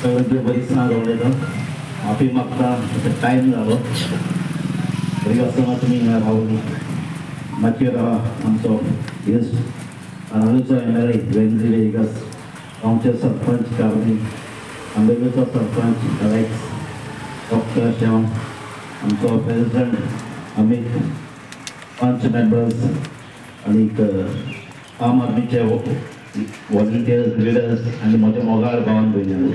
सगळ्यांचे बरीच नाव उलयता माफी मागता टायम जालो तरी आसतना तुमी हिंगा रावली मागीर आमचो गेस्ट आनाळूचो MLA वेंद्री वेगस गांवचे सरपंच कार्बी आंबेडकरचो सरपंच एलेक्स डॉक्टर श्याम आमचो प्रेसिडेंट अमित 5 मेंबर्स आनी आम आदमीचे वॉलंटियर्स लिडर्स आनी म्हज्या मोगाळ भावन भयणी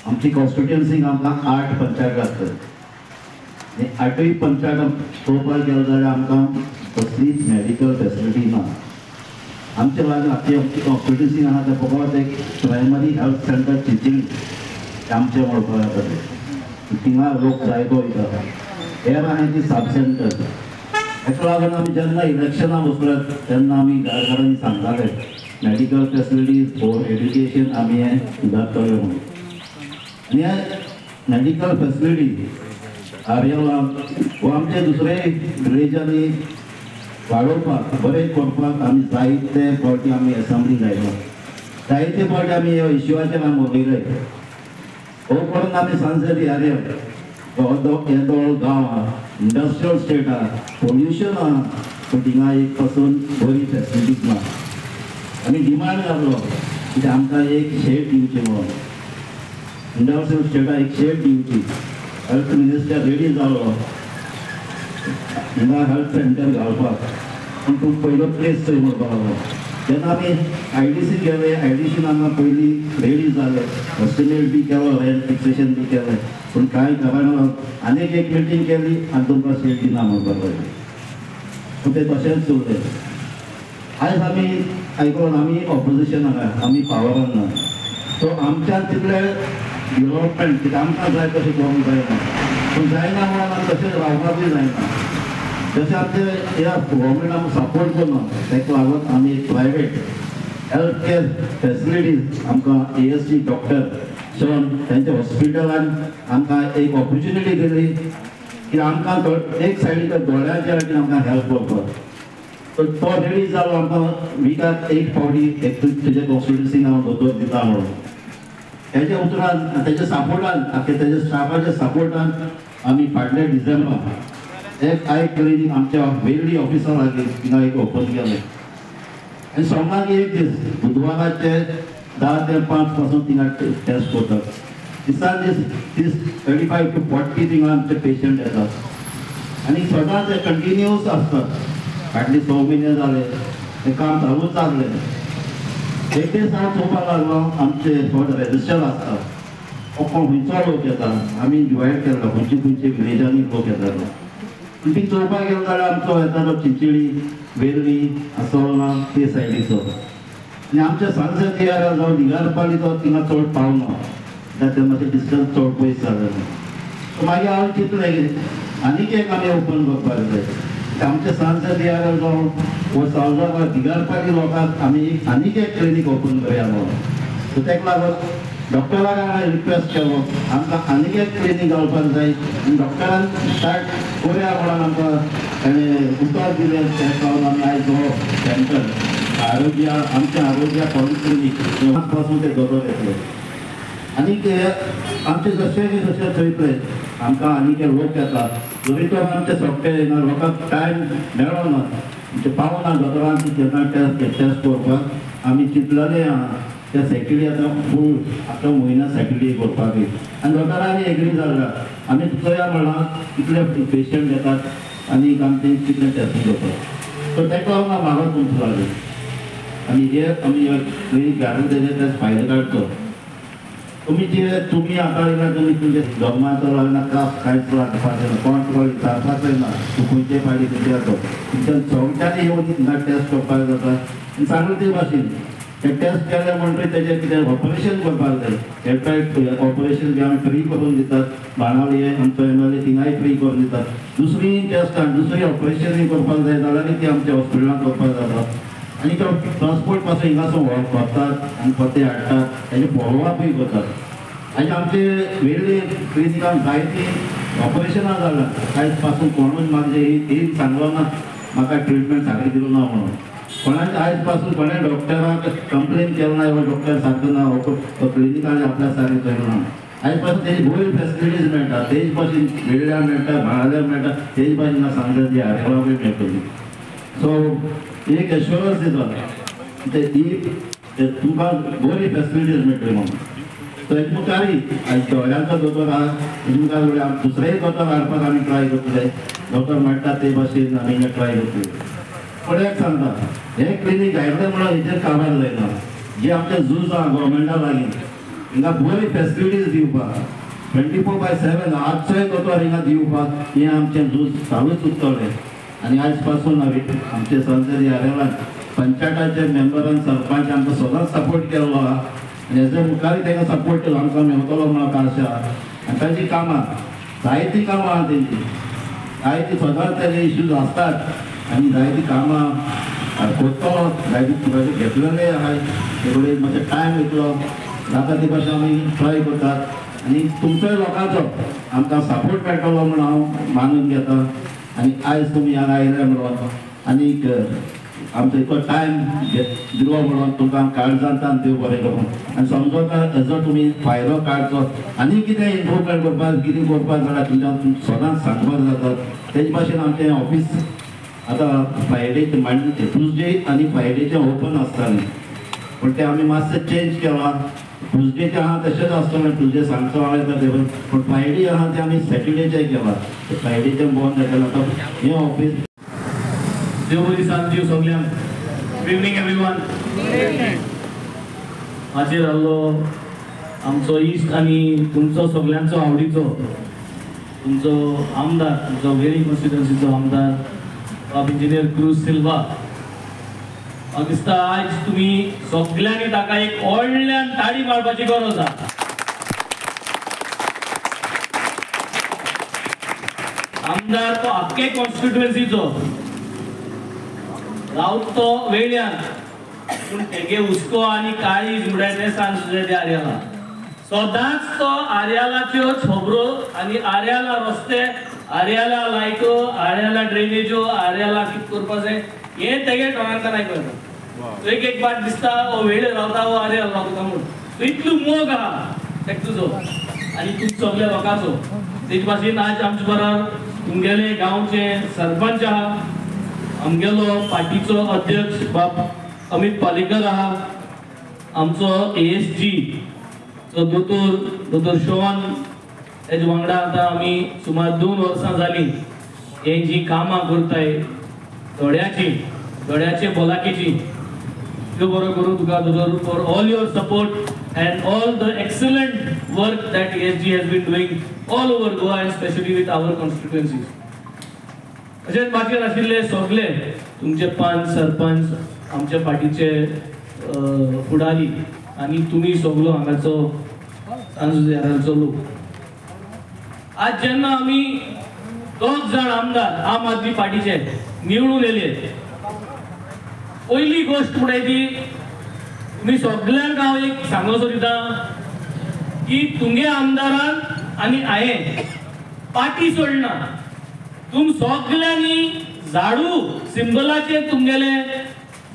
आमची कॉन्स्टिट्युएन्सीक आमकां 8 पंचायत आसतात आनी 8य पंचायत पळोवपाक गेलो जाल्यार आमकां कसलीच मेडिकल फेसिलिटी ना आमचे लागीं आमची कॉन्स्टिट्युएन्सीक आसा ते फकत एक प्रायमरी हेल्थ सेंटर चिंचोली आमचे म्हणपाक जाता थिंगा लोक जायतो वयता हेर आहाय ती सब सेंटर हेका लागून आमी जेन्ना इलेक्शनाक बसल्यात तेन्ना आमी घरांनी सांगताले मेडिकल फेसिलिटीज फॉर एड्युकेशन आमी हें सुदारतले म्हणून आनी हे मेडिकल फेसिलिटी आर्यला वो आमचे दुसरे विलेजांनी वाडोवपाक बरें करपाक आमी जायते फावटी आमी असेंब्लीक आयलो जायते फावटी आमी ह्या इश्यूआचेर आमी उलयले हो करून आमी सांगले आर्य येदोळ गांव आहा इंडस्ट्रियल स्टेट आहा पोल्युशन आहा पूण थिंगा एक पासून बरी फेसिलिटीज ना आमी डिमांड घातलो की आमकां एक शेड दिवचें म्हणून इंडस्ट्रियल स्टेटाक एक शेड दिवची हेल्थ मिनिस्टर रेडी जालो हिंगा हेल्थ सेंटर घालपाक पूण तूं पयलो प्लेस थंय म्हणपाक लागलो जेन्ना आमी IDC गेले IDCन हांगा पयलीं रेडी जाले एस्टिमेट बी केलो रेंट फिक्सेशन बी केलें पूण कांय कारण आनीक एक मिटींग केली आनी तुमकां सीट दिना म्हणपाक लागले पूण तें तशेंच उरलें आयज आमी आयकून आमी ऑपोजिशनाक आहा आमी पावरान ना सो आमच्यान तितले डेवलपमेंट कितें आमकां जाय तशें करूंक जायना पूण जायना म्हणून आमी तशेंच रावपाकूय जायना जशें आमचे ह्या गव्हर्मेंट आमकां सपोर्ट करना ताका लागून आमी प्रायवेट हेल्थ केअर फेसिलिटीज आमकां ASC डॉक्टर शॉन तेंच्या हॉस्पिटलान आमकां एक ऑपॉर्च्युनिटी दिली की आमकां एक सायडीक दोळ्याच्या वाटेन आमकां हेल्प करपाक तो रेडी जालो आमकां विकाक एक फावटी एक तेजे कॉन्स्टिट्युएन्सीक हांव दोतोर दिता म्हणून तेजे उतरान तेजे सपोर्टान तेजे स्टाफाच्या सपोर्टान आमी फाटल्या डिसेंबर एक आय क्लिनीक आमच्या वेगळी ऑफिसा लागीं थिंगा एक ओपन केलें आनी सोमाक एक दीस बुधवाराचे 10 ते 5 पासून थिंगा टेस्ट करतात दिसान दीस 35 to 40 थिंगा आमचे पेशंट येतात आनी सदांच ते कंटिन्यूअस आसतात फाटली 6 म्हयने जाले तें काम चालूच आसलें एक दीस हांव चोवपाक लागलो आमचे थोडे रेजिस्टर आसता कोण खंयचो लोक येता आमी डिवायड केला खंयचे विलेजांनी लोक येतात ती चोवपाक गेलो जाल्यार आमचो येतालो चिंचोली वेर्ली आसोळना ते सायडीचो आनी आमच्या सांसद एरिया जावन दिगारपाली तो थिंगा चड पावना कित्याक ते मातशें डिस्टन्स चड पयस जालें मागीर हांव चिंतलें आनीक एक आमी ओपन करपाक जाय आमच्या सांसद एरिया जावन वो सावजार दिगारपाली लोकांक आमी आनीक एक क्लिनीक ओपन करया म्हणून सो ताका लागून डॉक्टराक हांवें रिक्वेस्ट केलो आमकां आनीक एक क्लिनीक घालपाक जाय आनी डॉक्टरान स्टार्ट करुया म्हणून आमकां ताणें उतर दिलें ताका लागून आमी आयज हो सेंटर आमच्या आरोग्या पॉलिक्लिनीक पासून ते दोतोर येतले आनीक आमचे जशें थंय पळय आमकां आनीक लोक येतात जरी तो आमचे सोंपटे लोकांक टायम मेळना म्हणजे पावना दोतोरांक जेन्ना टेस्ट करपाक आमी चिंतलेले आहा त्या सॅटर्डे आतां फूल आतां म्हयनो सॅटर्डे करपाक आनी दोतोरांनी एग्री जाल्या आमी चोया म्हणा कितले पेशंट येतात आनी आमचे कितले टेस्ट करतात सो ताका लागून हांव म्हाका तुमचो लागले आनी हे आमी क्लिनीक घालून तेजे फायदो काडचो तुम्ही आतां येयला तुमी तुमचे गव्हर्मेंटाचो लागना कांयच लागपाक जायना कोण तुका विचारपाक जायना तूं खंयचे फायदे कितें येतो तुमच्या सगळ्यांनी येवन हिंगा टेस्ट करपाक जाता आनी सांगले ते भाशेन ते टेस्ट केले म्हणटकीर तेजें कितें ऑपरेशन करपाक जाय हेल्थ ऑपरेशन बी आमी फ्री करून दितात बाणावली आमचो MLA थिंगाय फ्री करून दितात दुसरी टेस्ट दुसरी ऑपरेशनूय करपाक जाय जाल्यार ती आमच्या हॉस्पिटलांत करपाक जाता आनी तो ट्रान्सपोर्ट पासून हिंगासून व्हरतात आनी परते हाडटात तेजे फॉलोअपूय करतात आनी आमचे वेगळे क्लिनिकान जायती ऑपरेशनां जाल्यां आयज पासून कोणूच म्हाका एक सांगलो ना म्हाका ट्रिटमेंट सारकें दिलो ना म्हणून कोणाचे आयज पासून कोणा डॉक्टराक कंप्लेन केलो ना डॉक्टर सारको ना क्लिनिकान आपल्या सारकें केलो ना आयज पासून तेजी बरी फॅसिलिटीज मेळटा तेज भाशेन वेगळ्या मेळटा भाड्यार मेळटा तेज भाशेन सांगता ती आरेवाक मेळटली सो एक एश्युरन्स दिता ती तुमकां बरी फॅसिलिटीज मेळटली म्हणून सो एक मुखारी दोळ्यांचो दोतोर आहा हेजे मुखार दुसरेय दोतोर हाडपाक आमी ट्राय करतले दोतोर मेळटा ते भाशेन आमी ट्राय करतले पण एक सांगता हे क्लिनीक हाडले म्हणून हेचेर काबार जायना जे आमचे झूज आहा गव्हर्मेंटा लागीं हिंगा बरी फॅसिलिटीज दिवपाक 24/7 आजचोय दोतोर हिंगा दिवपाक हे आमचें झूज चालूच उरतलें आनी आयज पासून आमचे संसदी आरेवान पंचायताचे मेंबरान सरपंच आमकां सदांच सपोर्ट केल्लो आहा आनी हेजे मुखारी तांकां सपोर्ट केलो आमकां मेवतलो म्हणून आशा आनी तांची कामां जायतीं कामां आहा तेंची जायतीं सदांच तेजे इश्यूज आसतात आनी जायतीं कामां करतलो जायतीं प्रोजेक्ट घेतलेले आहाय ते कडेन मातशें टायम वयतलो जाता ते भाशेन आमी ट्राय करतात आनी तुमचोय लोकांचो आमकां सपोर्ट मेळटलो म्हणून हांव मानून घेता आनी आयज तुमी हांगा आयले म्हणून आनीक आमचो इतलो टायम दिलो म्हणून तुमकां काळजांतल्यान देव बरें करूं आनी समजोता हेजो तुमी फायदो काडचो आनी कितें इम्प्रुवमेंट करपाक कितें करपाक जाल्यार तुमच्या सदांच सांगपाक जाता तेजे भाशेन आमचें ऑफिस आतां फ्रायडे ट्युजडे आनी फ्रायडेचें ओपन आसतालें पण तें आमी मातशें चेंज केलां ट्युजडेचें आहा तशेंच आसतलें ट्युजडे सांजचो हांव येता तें पण फ्रायडे आहा तें आमी सॅटर्डेचें केलां फ्रायडेचें बंद जालें आतां हें ऑफिस देव बरी सांग दिव सगळ्यांक गुड इवनिंग एवरीवन हाजेर आसलो आमचो इश्ट आनी तुमचो सगळ्यांचो आवडीचो तुमचो आमदार तुमचो वेरी कॉन्स्टिट्युएन्सीचो आमदार बाब इंजिनियर क्रूज सिल्वा म्हाका दिसता आयज तुमी सगळ्यांनी ताका एक व्हडल्यान ताळी मारपाची गरज आसा आमदार तो आख्खे कॉन्स्टिट्युएन्सीचो रावत तो वेळ्यान पूण तेगे हुस्को आनी काळी जुड्याचे सांजचे आर्याला सदांच तो आर्यालाच्यो खबरो आनी आर्याला रस्ते आर्याला लायटो आर्याला ड्रेनेजो आर्याला कितें करपाक जाय हे तेगे टोणांतल्यान आयकता एक पाट दिसता हो वेळे रावता हो आर्याला रावता म्हणून इतलो मोग आहा तेका तुजो आनी तूं सगळ्या लोकांचो तेजे भाशेन आज आमचे बरोबर तुमगेले गांवचे सरपंच आहा आमगेलो पार्टीचो अध्यक्ष बाब अमित पालेकर आहा आमचो ASG जो दोतोर शोन तेजे वांगडा आतां आमी सुमार 2 वर्सां जालीं हे जी कामां करताय दोळ्याचे भलायकेची देव बरो करूं तुका दोतोर for all your support and all the excellent work that ASG has been doing all over Goa and specially with our constituencies अशेंच बाकीर आशिल्ले सगळे तुमचे पंच सरपंच आमच्या पार्टीचे फुडारी आनी तुमी सगळो हांगाचो सांजो लोक आज जेन्ना आमी 2 जाण आमदार आम आदमी पार्टीचे निवडून येले पयली गोष्ट म्हणटा ती तुमी सगळ्यांक हांव एक सांगोसो दिता की तुमगे आमदारान आनी हांवें पार्टी सोडना तुम सगळ्यांनी झाडू सिंबलाचे तुमगेले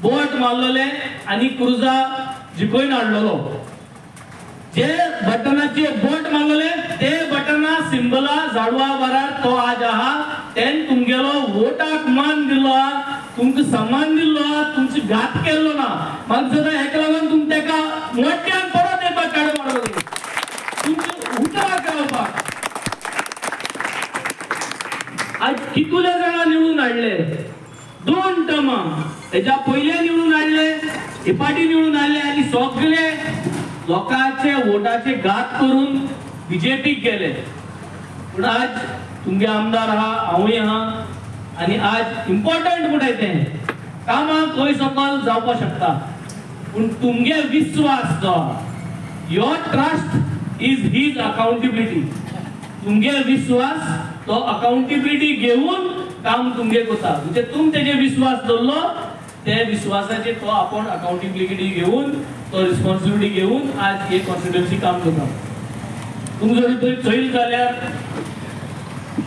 बोट मारलेले आनी क्रुजा जिखून हाडलेलो जे बटनाचे बोट मारलेले ते बटना सिंबला झाडवा बरार तो आज आहा तेन तुमगेलो वोटाक मान दिलो तुमकां सन्मान दिलो तुमची घात केल्लो ना म्हाका सदां हेका लागून तुम तेका मोठ्यान परत येवपाक काडो मारलो तुमचे उठाक रावपाक आज कितले जाणां निवडून हाडले 2 टर्मां तेच्या पयले निवडून हाडले हे पार्टी निवडून हाडले आनी सगळे लोकांचे वोटाचे घात करून बीजेपीक गेले पूण आज तुमगे आमदार आहा हांवूय आहा आनी आज इम्पॉर्टंट म्हणटा तें कामां खंय सकल जावपाक शकता पूण तुमगे विश्वास जो your trust is his accountability तुमगे विश्वास तो अकाउंटेबिलिटी घेऊन काम तुमगे करता म्हणजे तुम तेजे विश्वास दवरलो ते विश्वासाचे तो आपण अकाउंटेबिलिटी घेऊन तो रिस्पॉन्सिबिलिटी घेऊन आज हे कॉन्स्टिट्युएन्सी काम करता तुम जर थंय चैल जाल्यार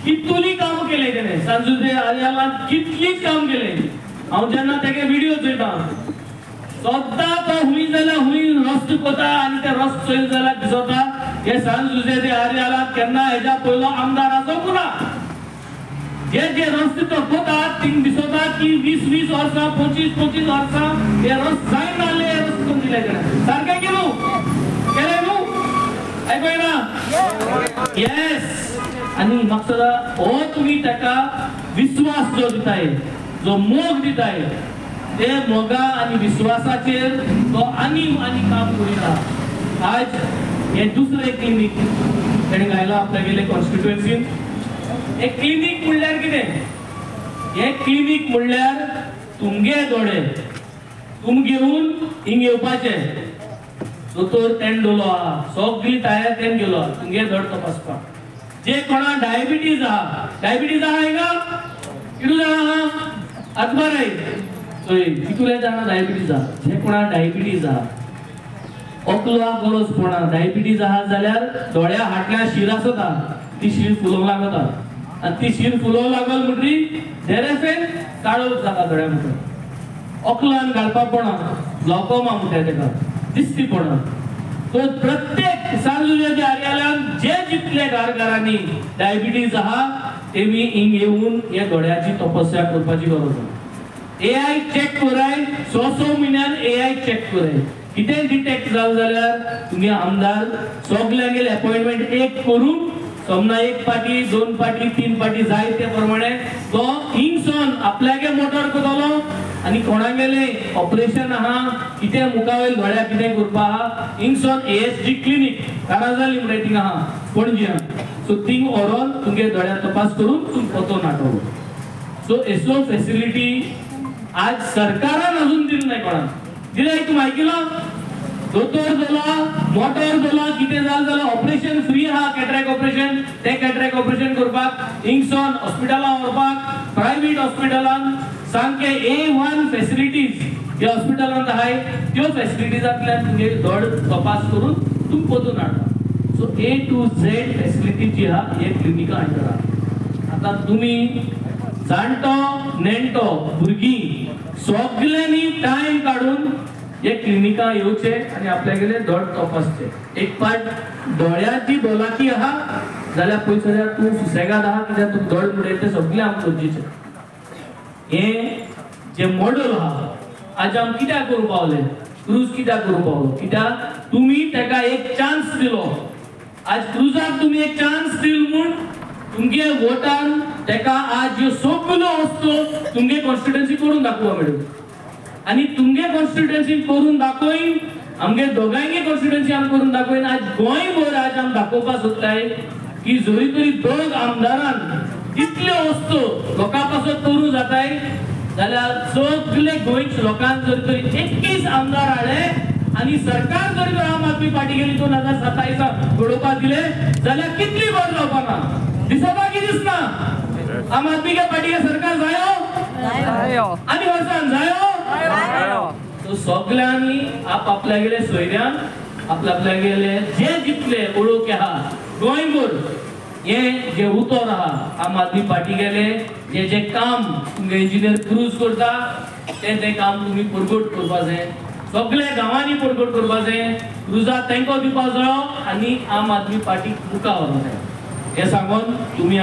कितली काम केले तेणे सांजुते आर्याला कितलीच काम केले हांव जेन्ना तेगे व्हिडिओ चोयता सद्दां तो हुंय जाल्यार हुंय रस्तो कोता आनी ते रस्तो चोयल जाल्यार दिसता हे सांज जुजे ते आर्याला केन्ना हेच्या पयलो आमदार आसोंक ना जे रस्ते तो कोता थिंग दिसता की 20 वर्सां 25 वर्सां हे रस्ते जायना जाले हे रस्ते करून दिले सारकें केलें न्हू आयकयना येस आनी म्हाका सदां हो तुमी ताका विश्वास जो दिताय जो मोग दिताय ते मोगा आनी विश्वासाचेर तो आनी काम करिता आज हे दुसरे क्लिनीक तेणें घायला आपल्यागेले कॉन्स्टिट्युएन्सीन एक क्लिनीक म्हणल्यार कितें हे क्लिनीक म्हणल्यार तुमगे दोळे तुम घेवन हिंग येवपाचे दोतोर तेण दोलो आहा सगळी तयार तेण गेलो तुमगे दोळ तपासपाक जे कोणा डायबिटीज आहा हिंगा कितू जाणा आहा आत्माराय कितुले जाणा डायबिटीज आहा जे कोणा डायबिटीज आहा ओकला गरज पडना डायबिटीज आहा जाल्यार दोळ्या हाटल्या शीर आसता ती शीर फुलोवंक लागता आनी ती शीर फुलोवंक लागल म्हणटरी धेरेफेन काळोख जाता दोळ्या भितर ओकलान घालपाक पडना ग्लॉकोमा म्हणटा तेका दिसती पडना तो प्रत्येक सांजुजे आर्यालान जे जितले घरांनी डायबिटीज आहा तेमी हिंग येवन हे दोळ्याची तपस्या करपाची गरज आहा एआय चेक कराय 6 म्हयन्यान एआय चेक कराय कितें डिटेक्ट जाल जाल्यार तुमी आमदार सगळ्यांगेले अपॉइंटमेंट एक करून समना 1 पाटी 2 पाटी 3 पाटी जाय ते प्रमाणे तो हिंगसोन आपल्यागे मोटर करतलो आनी कोणागेले ऑपरेशन आहा कितें मुखावेल दोळ्या कितें करपा आहा हिंगसोन एएसजी क्लिनीक काराजा लिमरेटींग आहा पणजी सो थिंग ओरल तुमगे दोळ्या तपास करून तुम पतो नाटो सो एसो फॅसिलिटी आज सरकारान अजून दिली नाही कोणाक दिले तुम आयकिलो दोतोर जाला मोटर जाला कितें जाल जाल्यार ऑपरेशन फ्री आहा कॅटरॅक्ट ऑपरेशन ते कॅटरॅक्ट ऑपरेशन करपाक हिंगसोन हॉस्पिटलां व्हरपाक प्रायव्हेट हॉस्पिटलान सामके A1 फॅसिलिटीज ह्या हॉस्पिटलांत आहाय त्यो फॅसिलिटीजांतल्यान तुमगे दोळ तपास करून तुम पोतून हाडटा so A to Z facility जी आहा हे क्लिनिका अंडर आहा आतां तुमी जाणटो नेणटो भुरगीं सगळ्यांनी टायम काढून हे क्लिनिका येवचे आनी आपल्यागेले दोळ तपासचे एक पार्ट दोळ्याची भलायकी आहा जाल्यार पयस जाल्यार तूं सुसेगाद आहा कित्याक तूं दोळ मुडयता ते सगळे आमकां गरजेचे हे जे मॉडल आहा आज आम कित्याक करूं पावले क्रूज कित्याक करूं पावलो कित्याक तुमी तेका एक चान्स दिलो आज क्रूजाक तुमी एक चान्स दिल म्हूण तुमगे वोटान तेका आज ह्यो सगळ्यो वस्तू तुमगे कॉन्स्टिट्युएन्सी करून दाखोवपा मेळ्यो आनी तुमगे कॉन्स्टिट्युएन्सी करून दाखोवन आमगे दोगांयगे कॉन्स्टिट्युएन्सी आम करून दाखोवन आज गोंयभर आज आम दाखोवपाक सोदताय की जरी तरी दोग आमदारान इतल्यो वस्तू लोकां पासत करूं जाताय जाल्यार सगळे गोंयच्या लोकांक जरी तरी 21 आमदार हाडले आनी सरकार जरी तर आम आदमी पार्टी गेली 2027 घडोवपाक दिले जाल्यार कितली बरी जावपा ना दिसता की दिसना आम आदमी के पार्टी के सरकार जायो आनी वर्सान जायो तो सगळ्यांनी आपल्यागेले सोयऱ्यान आपल्यागेले जे जितले ओळख आहा गोंयभर हे जे उतर आहा आम आदमी पार्टी गेले जे काम तुमगे इंजिनियर क्रूज करता ते काम तुम्ही परगट करपा जाय सगळे गांवांनी परगट करपा जाय क्रूजा तेंको दिवपा जायो आनी आम आदमी पार्टी मुखार व्हरपा जाय हे सांगून तुम्ही